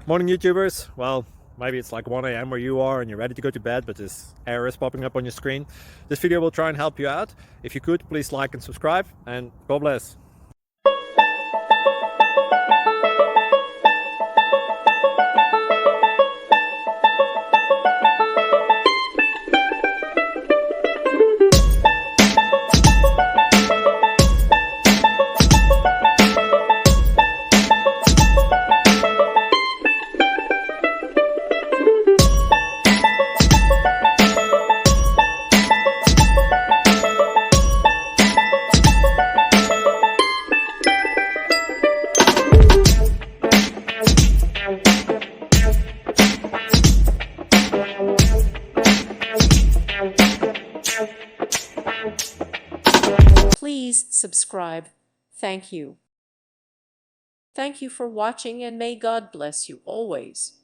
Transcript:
Morning YouTubers. Well, maybe it's like 1 a.m. where you are and you're ready to go to bed, but this error is popping up on your screen. This video will try and help you out. If you could, please like and subscribe, and God bless. Please subscribe. Thank you. Thank you for watching, and may God bless you always.